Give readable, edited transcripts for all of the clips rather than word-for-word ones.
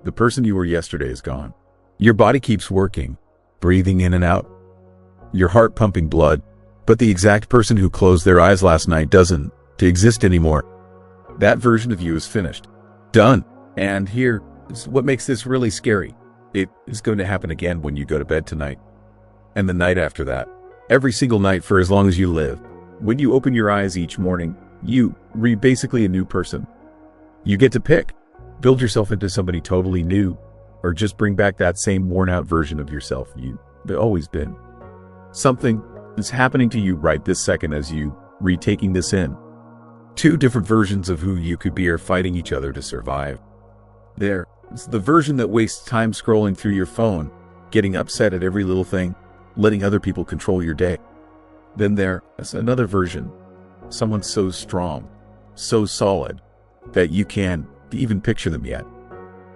The person you were yesterday is gone. Your body keeps working, breathing in and out, your heart pumping blood, but the exact person who closed their eyes last night doesn't exist anymore. That version of you is finished. Done. And here is what makes this really scary. It is going to happen again when you go to bed tonight. And the night after that. Every single night for as long as you live. When you open your eyes each morning, you read basically a new person. You get to pick. Build yourself into somebody totally new, or just bring back that same worn-out version of yourself you've always been. Something is happening to you right this second as you retaking this in. Two different versions of who you could be are fighting each other to survive. There is the version that wastes time scrolling through your phone, getting upset at every little thing, letting other people control your day. Then there is another version, someone so strong, so solid, that you can't even picture them yet.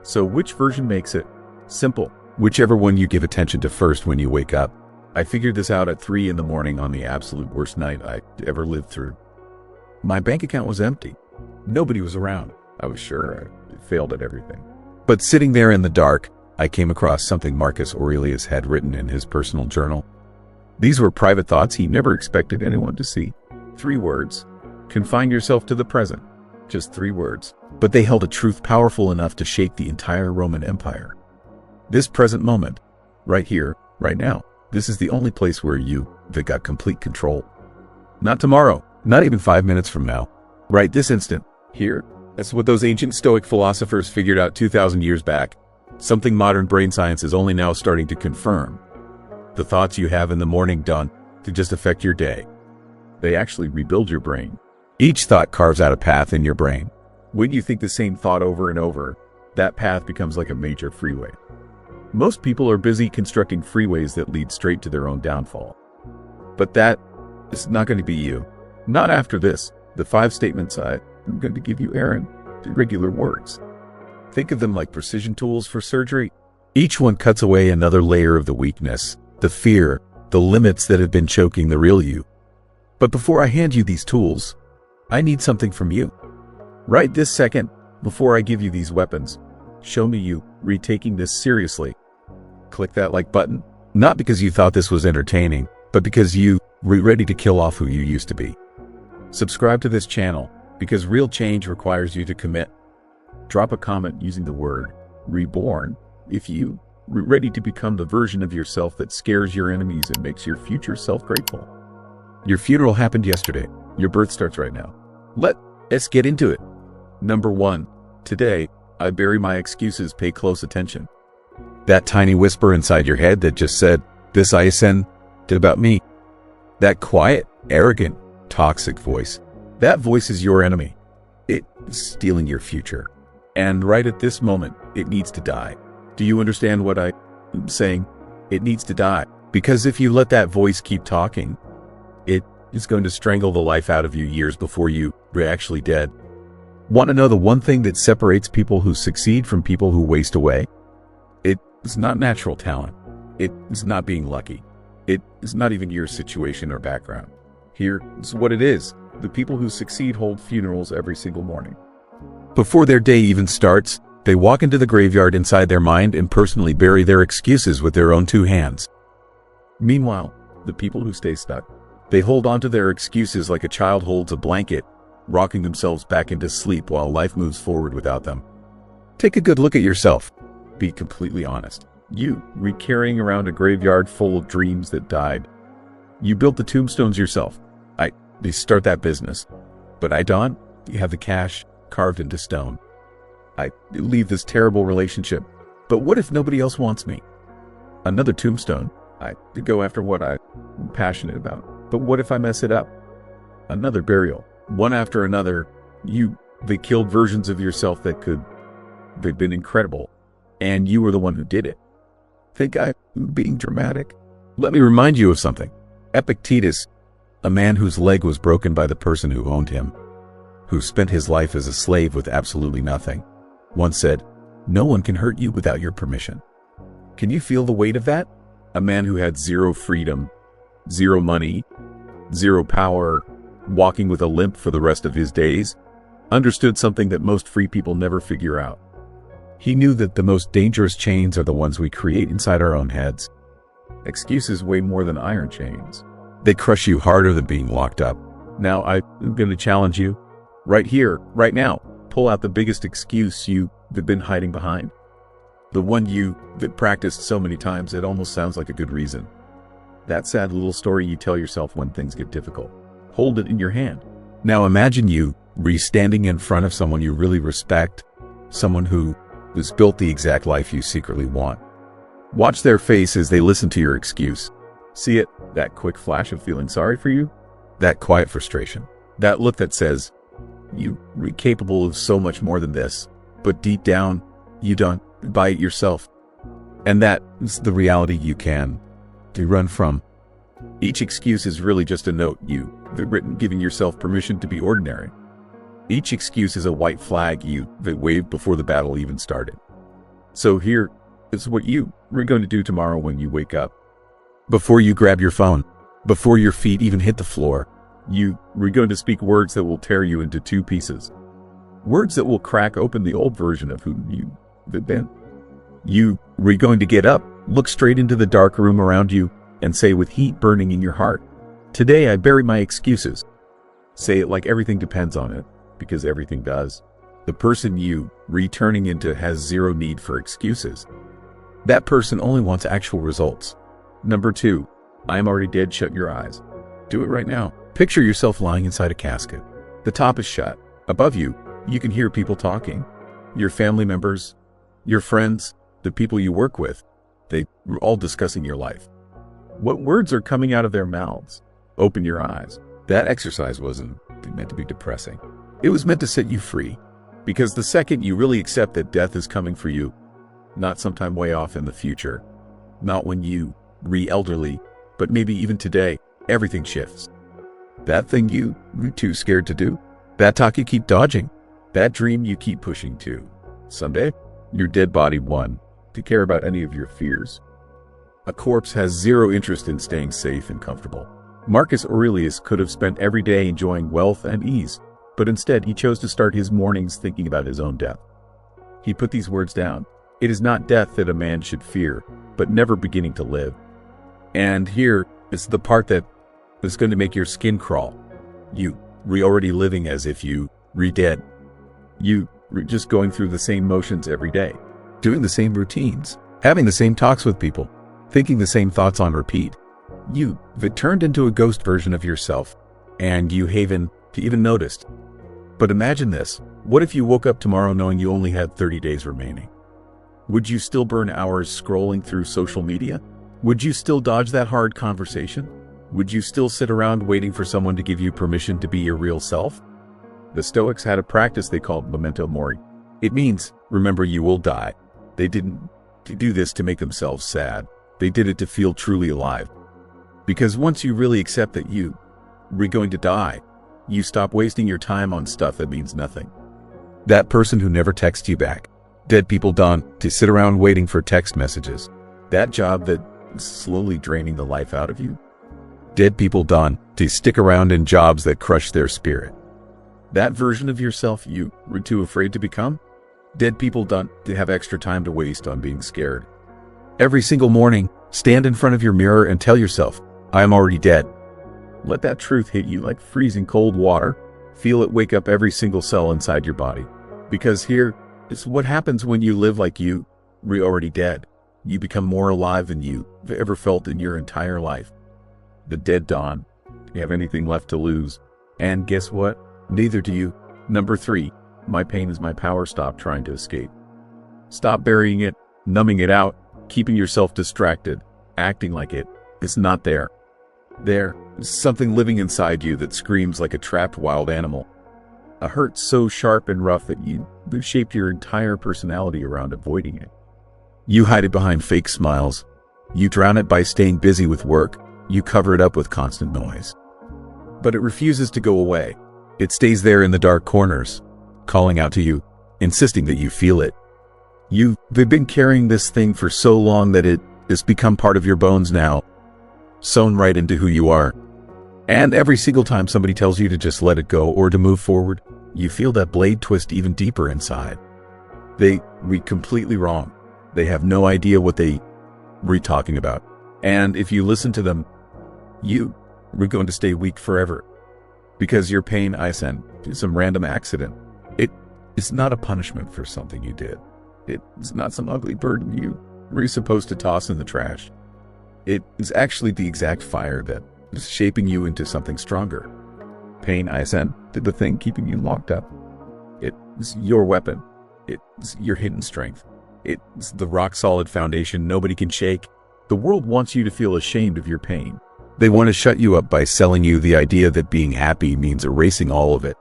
So which version makes it? Simple. Whichever one you give attention to first when you wake up. I figured this out at 3 a.m. on the absolute worst night I ever lived through. My bank account was empty. Nobody was around. I was sure I failed at everything. But sitting there in the dark, I came across something Marcus Aurelius had written in his personal journal. These were private thoughts he never expected anyone to see. 3 words. Confine yourself to the present. Just 3 words. But they held a truth powerful enough to shake the entire Roman Empire. This present moment, right here, right now, this is the only place where you've got complete control. Not tomorrow, not even 5 minutes from now. Right this instant, here. That's what those ancient Stoic philosophers figured out 2,000 years back. Something modern brain science is only now starting to confirm. The thoughts you have in the morning don't just affect your day. They actually rebuild your brain. Each thought carves out a path in your brain. When you think the same thought over and over, that path becomes like a major freeway. Most people are busy constructing freeways that lead straight to their own downfall. But that is not going to be you. Not after this. The 5 statements I'm going to give you, Aaron, regular words. Think of them like precision tools for surgery. Each one cuts away another layer of the weakness, the fear, the limits that have been choking the real you. But before I hand you these tools, I need something from you. Right this second, before I give you these weapons, show me you retaking this seriously. Click that like button, not because you thought this was entertaining, but because you were ready to kill off who you used to be. Subscribe to this channel, because real change requires you to commit. Drop a comment using the word reborn if you were ready to become the version of yourself that scares your enemies and makes your future self grateful. Your funeral happened yesterday. Your birth starts right now. Let's get into it. Number 1. Today, I bury my excuses. Pay close attention. That tiny whisper inside your head that just said, "This I said about me." That quiet, arrogant, toxic voice. That voice is your enemy. It's stealing your future. And right at this moment, it needs to die. Do you understand what I'm saying? It needs to die. Because if you let that voice keep talking, it is going to strangle the life out of you years before you are actually dead. Want to know the one thing that separates people who succeed from people who waste away? It's not natural talent. It is not being lucky. It is not even your situation or background. Here is what it is. The people who succeed hold funerals every single morning. Before their day even starts, they walk into the graveyard inside their mind and personally bury their excuses with their own 2 hands. Meanwhile, the people who stay stuck, they hold onto their excuses like a child holds a blanket, rocking themselves back into sleep while life moves forward without them. Take a good look at yourself. Be completely honest. You carrying around a graveyard full of dreams that died. You built the tombstones yourself. They start that business. But I don't. You have the cash carved into stone. I leave this terrible relationship. But what if nobody else wants me? Another tombstone. I go after what I'm passionate about. But what if I mess it up? Another burial. One after another. They killed versions of yourself they've been incredible. And you were the one who did it. Think I'm being dramatic? Let me remind you of something. Epictetus, a man whose leg was broken by the person who owned him, who spent his life as a slave with absolutely nothing, once said, "No one can hurt you without your permission." Can you feel the weight of that? A man who had 0 freedom, 0 money, 0 power, walking with a limp for the rest of his days, understood something that most free people never figure out. He knew that the most dangerous chains are the ones we create inside our own heads. Excuses weigh more than iron chains. They crush you harder than being locked up. Now I'm going to challenge you. Right here, right now, pull out the biggest excuse you've been hiding behind. The one that practiced so many times it almost sounds like a good reason. That sad little story you tell yourself when things get difficult. Hold it in your hand. Now imagine you standing in front of someone you really respect, someone who has built the exact life you secretly want. Watch their face as they listen to your excuse. See it, that quick flash of feeling sorry for you, that quiet frustration, that look that says, you're capable of so much more than this, but deep down, you don't buy it yourself. And that is the reality you can run from. Each excuse is really just a note you've written giving yourself permission to be ordinary. Each excuse is a white flag that waved before the battle even started. So here is what we're going to do tomorrow when you wake up. Before you grab your phone, before your feet even hit the floor, we're going to speak words that will tear you into two pieces. Words that will crack open the old version of who you've been. We're going to get up, look straight into the dark room around you, and say with heat burning in your heart, today I bury my excuses. Say it like everything depends on it, because everything does. The person you returning into has zero need for excuses. That person only wants actual results. Number 2, I am already dead, shut your eyes. Do it right now. Picture yourself lying inside a casket. The top is shut. Above you, you can hear people talking. Your family members, your friends, the people you work with. They were all discussing your life. What words are coming out of their mouths? Open your eyes. That exercise wasn't meant to be depressing. It was meant to set you free. Because the second you really accept that death is coming for you, not sometime way off in the future, not when you elderly, but maybe even today, everything shifts. That thing you're too scared to do, that talk you keep dodging, that dream you keep pushing to. Someday, your dead body won to care about any of your fears. A corpse has zero interest in staying safe and comfortable. Marcus Aurelius could have spent every day enjoying wealth and ease, but instead he chose to start his mornings thinking about his own death. He put these words down. It is not death that a man should fear, but never beginning to live. And here is the part that is going to make your skin crawl. You already living as if you dead. You just going through the same motions every day, doing the same routines, having the same talks with people, thinking the same thoughts on repeat. You turned into a ghost version of yourself, and you haven't even noticed. But imagine this. What if you woke up tomorrow knowing you only had 30 days remaining? Would you still burn hours scrolling through social media? Would you still dodge that hard conversation? Would you still sit around waiting for someone to give you permission to be your real self? The Stoics had a practice they called memento mori. It means, remember you will die. They didn't do this to make themselves sad. They did it to feel truly alive. Because once you really accept that you're going to die, you stop wasting your time on stuff that means nothing. That person who never texts you back. Dead people don't to sit around waiting for text messages. That job that is slowly draining the life out of you. Dead people don't to stick around in jobs that crush their spirit. That version of yourself you were too afraid to become. Dead people don't to have extra time to waste on being scared. Every single morning, stand in front of your mirror and tell yourself, I am already dead. Let that truth hit you like freezing cold water. Feel it wake up every single cell inside your body. Because here is what happens when you live like you're already dead. You become more alive than you've ever felt in your entire life. The dead dawn. You have anything left to lose. And guess what? Neither do you. Number 3, my pain is my power. Stop trying to escape. Stop burying it, numbing it out, keeping yourself distracted, acting like it's not there. There is something living inside you that screams like a trapped wild animal. A hurt so sharp and rough that you've shaped your entire personality around avoiding it. You hide it behind fake smiles. You drown it by staying busy with work. You cover it up with constant noise. But it refuses to go away. It stays there in the dark corners, calling out to you, insisting that you feel it. They've been carrying this thing for so long that it has become part of your bones now, sewn right into who you are. And every single time somebody tells you to just let it go or to move forward, you feel that blade twist even deeper inside. They read completely wrong. They have no idea what they were talking about. And if you listen to them, you are going to stay weak forever. Because your pain isn't some random accident. It is not a punishment for something you did. It's not some ugly burden you were supposed to toss in the trash. It is actually the exact fire that is shaping you into something stronger. Pain isn't the thing keeping you locked up. It's your weapon. It's your hidden strength. It's the rock-solid foundation nobody can shake. The world wants you to feel ashamed of your pain. They want to shut you up by selling you the idea that being happy means erasing all of it.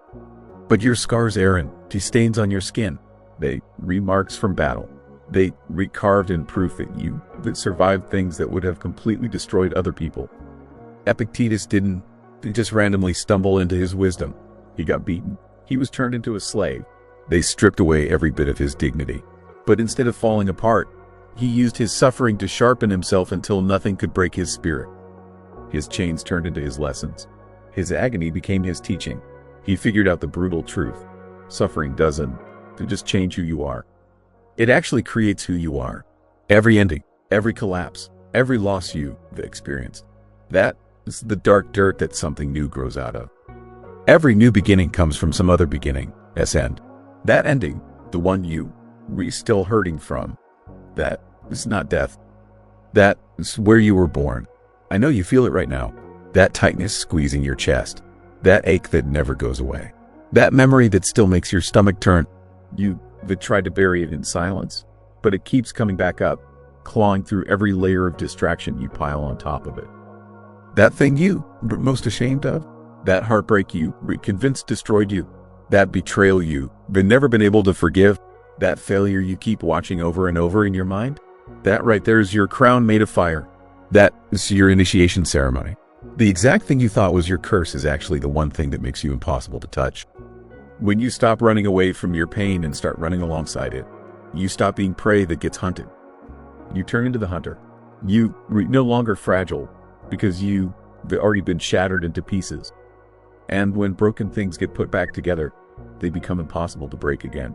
But your scars aren't stains on your skin. They remarks from battle. They recarved in proof that survived things that would have completely destroyed other people. Epictetus didn't just randomly stumble into his wisdom. He got beaten. He was turned into a slave. They stripped away every bit of his dignity. But instead of falling apart, he used his suffering to sharpen himself until nothing could break his spirit. His chains turned into his lessons. His agony became his teaching. He figured out the brutal truth. Suffering doesn't just change who you are. It actually creates who you are. Every ending, every collapse, every loss you've experienced. That is the dark dirt that something new grows out of. Every new beginning comes from some other beginning's end. That ending, the one you were still hurting from, that is not death. That is where you were born. I know you feel it right now. That tightness squeezing your chest. That ache that never goes away. That memory that still makes your stomach turn. You that tried to bury it in silence, but it keeps coming back up, clawing through every layer of distraction you pile on top of it. That thing you were most ashamed of, that heartbreak you were convinced destroyed you, that betrayal you've never been able to forgive, that failure you keep watching over and over in your mind, that right there is your crown made of fire. That is your initiation ceremony. The exact thing you thought was your curse is actually the one thing that makes you impossible to touch. When you stop running away from your pain and start running alongside it, you stop being prey that gets hunted. You turn into the hunter. You are no longer fragile because you've already been shattered into pieces. And when broken things get put back together, they become impossible to break again.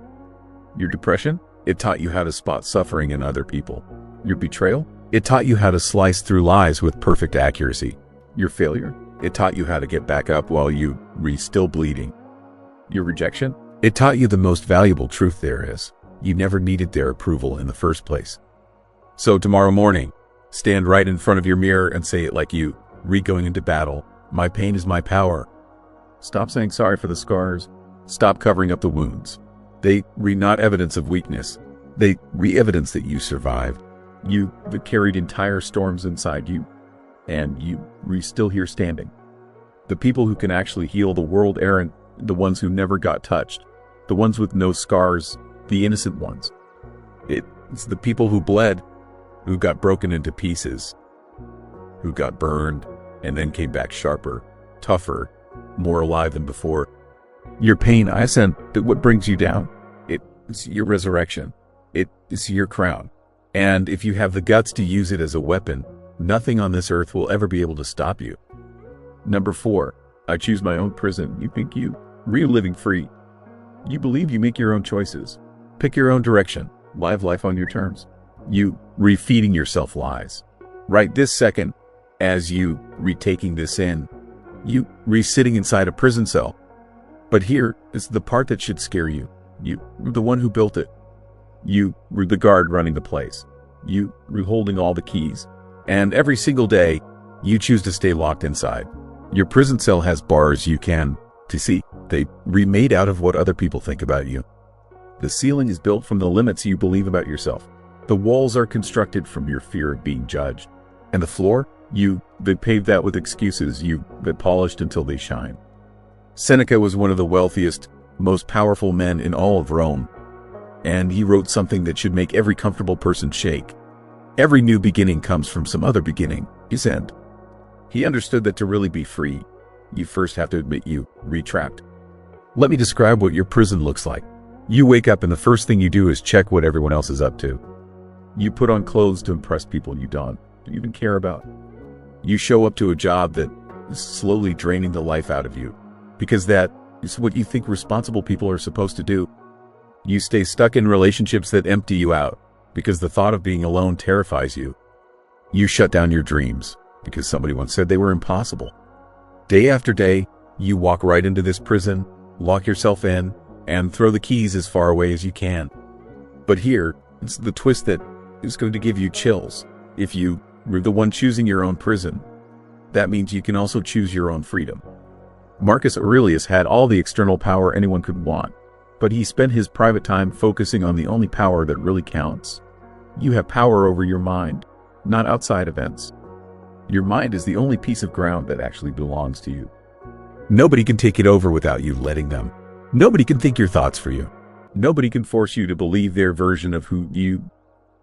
Your depression, it taught you how to spot suffering in other people. Your betrayal, it taught you how to slice through lies with perfect accuracy. Your failure, it taught you how to get back up while you were still bleeding. Your rejection, it taught you the most valuable truth there is. You never needed their approval in the first place. So tomorrow morning, stand right in front of your mirror and say it like you going into battle. My pain is my power. Stop saying sorry for the scars. Stop covering up the wounds. They read not evidence of weakness. They read evidence that you survived. You carried entire storms inside you, and you were still here standing. The people who can actually heal the world aren't the ones who never got touched, the ones with no scars, the innocent ones. It's the people who bled, who got broken into pieces, who got burned, and then came back sharper, tougher, more alive than before. Your pain isn't what brings you down. It's your resurrection. It's your crown. And if you have the guts to use it as a weapon, nothing on this earth will ever be able to stop you. Number 4, I choose my own prison. You think you living free. You believe you make your own choices. Pick your own direction. Live life on your terms. You refeeding yourself lies. Right this second, as you retaking this in, you sitting inside a prison cell. But here is the part that should scare you. You were the one who built it. You were the guard running the place. You were holding all the keys. And every single day, you choose to stay locked inside. Your prison cell has bars you can see. They remade out of what other people think about you. The ceiling is built from the limits you believe about yourself. The walls are constructed from your fear of being judged. And the floor, they paved that with excuses they polished until they shine. Seneca was one of the wealthiest, most powerful men in all of Rome. And he wrote something that should make every comfortable person shake. Every new beginning comes from some other beginning, his end. He understood that to really be free, you first have to admit you trapped. Let me describe what your prison looks like. You wake up and the first thing you do is check what everyone else is up to. You put on clothes to impress people you don't even care about. You show up to a job that is slowly draining the life out of you, because that is what you think responsible people are supposed to do. You stay stuck in relationships that empty you out because the thought of being alone terrifies you. You shut down your dreams because somebody once said they were impossible. Day after day, you walk right into this prison, lock yourself in, and throw the keys as far away as you can. But here, it's the twist that is going to give you chills. If you were the one choosing your own prison, that means you can also choose your own freedom. Marcus Aurelius had all the external power anyone could want, but he spent his private time focusing on the only power that really counts. You have power over your mind, not outside events. Your mind is the only piece of ground that actually belongs to you. Nobody can take it over without you letting them. Nobody can think your thoughts for you. Nobody can force you to believe their version of who you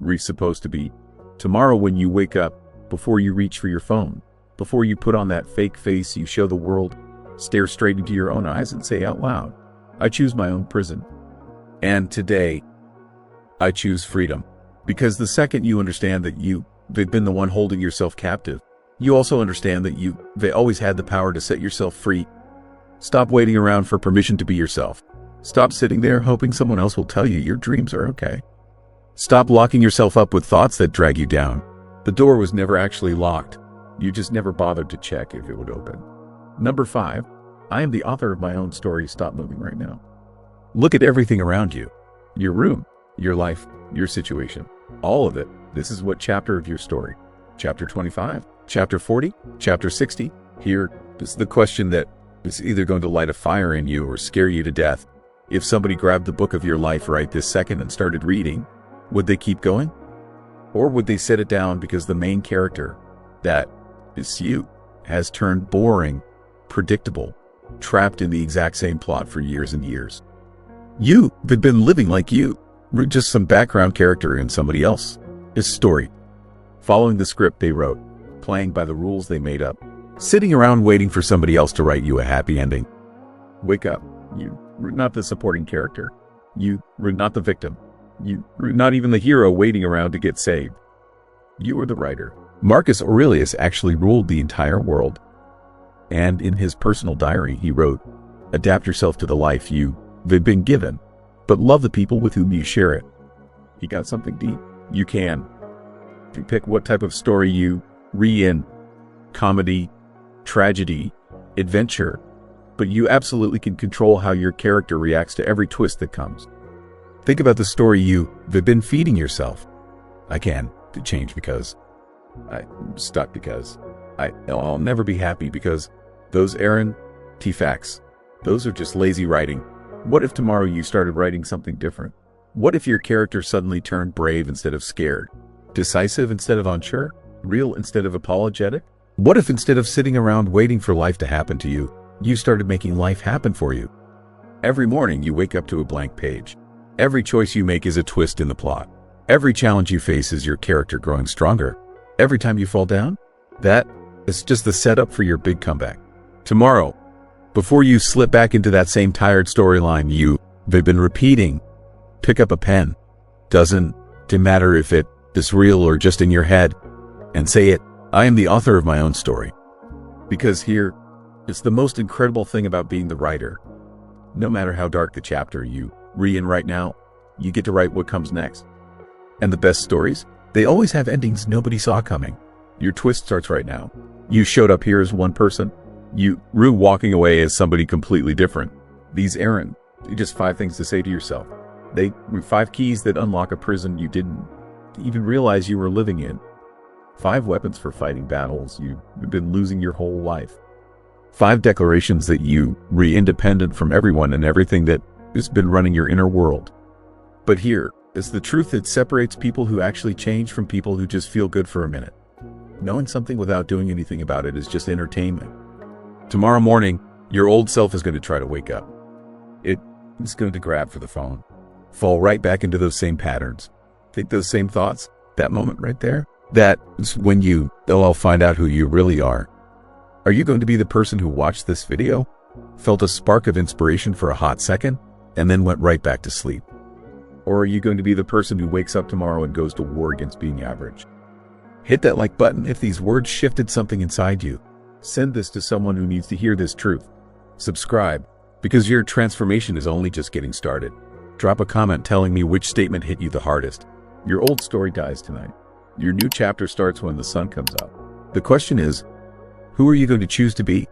are supposed to be. Tomorrow when you wake up, before you reach for your phone, before you put on that fake face you show the world, stare straight into your own eyes and say out loud, I choose my own prison. And today, I choose freedom. Because the second you understand that you've been the one holding yourself captive, you also understand that they always had the power to set yourself free. Stop waiting around for permission to be yourself. Stop sitting there hoping someone else will tell you your dreams are okay. Stop locking yourself up with thoughts that drag you down. The door was never actually locked. You just never bothered to check if it would open. Number 5, I am the author of my own story. Stop moving right now. Look at everything around you. Your room, your life, your situation. All of it. This is what chapter of your story. Chapter 25, chapter 40, chapter 60. Here is the question that is either going to light a fire in you or scare you to death. If somebody grabbed the book of your life right this second and started reading, would they keep going? Or would they set it down because the main character, that is you, has turned boring, predictable, trapped in the exact same plot for years and years? You've been living like you were just some background character in somebody else's story, following the script they wrote, playing by the rules they made up, sitting around waiting for somebody else to write you a happy ending. Wake up. You were not the supporting character. You were not the victim. You were not even the hero waiting around to get saved. You were the writer. Marcus Aurelius actually ruled the entire world. And in his personal diary, he wrote, adapt yourself to the life you've been given, but love the people with whom you share it. You got something deep? You can. You pick what type of story you read in. Comedy, tragedy, adventure. But you absolutely can control how your character reacts to every twist that comes. Think about the story you've been feeding yourself. I can change because I'm stuck because I'll never be happy because those facts, those are just lazy writing. What if tomorrow you started writing something different? What if your character suddenly turned brave instead of scared? Decisive instead of unsure? Real instead of apologetic? What if instead of sitting around waiting for life to happen to you, you started making life happen for you? Every morning you wake up to a blank page. Every choice you make is a twist in the plot. Every challenge you face is your character growing stronger. Every time you fall down, that is just the setup for your big comeback. Tomorrow, before you slip back into that same tired storyline you've been repeating, pick up a pen. Doesn't matter if it is real or just in your head, and say it. I am the author of my own story. Because here, it's the most incredible thing about being the writer. No matter how dark the chapter you read in right now, you get to write what comes next. And the best stories, they always have endings nobody saw coming. Your twist starts right now. You showed up here as one person. You were walking away as somebody completely different. These aren't just 5 things to say to yourself. They were 5 keys that unlock a prison you didn't even realize you were living in. 5 weapons for fighting battles you've been losing your whole life. 5 declarations that you were independent from everyone and everything that has been running your inner world. But here is the truth that separates people who actually change from people who just feel good for a minute. Knowing something without doing anything about it is just entertainment. Tomorrow morning, your old self is going to try to wake up. It is going to grab for the phone, fall right back into those same patterns, think those same thoughts. That moment right there, that is when they'll all find out who you really are. Are you going to be the person who watched this video, felt a spark of inspiration for a hot second, and then went right back to sleep? Or are you going to be the person who wakes up tomorrow and goes to war against being average? Hit that like button if these words shifted something inside you. Send this to someone who needs to hear this truth. Subscribe, because your transformation is only just getting started. Drop a comment telling me which statement hit you the hardest. Your old story dies tonight. Your new chapter starts when the sun comes up. The question is, who are you going to choose to be?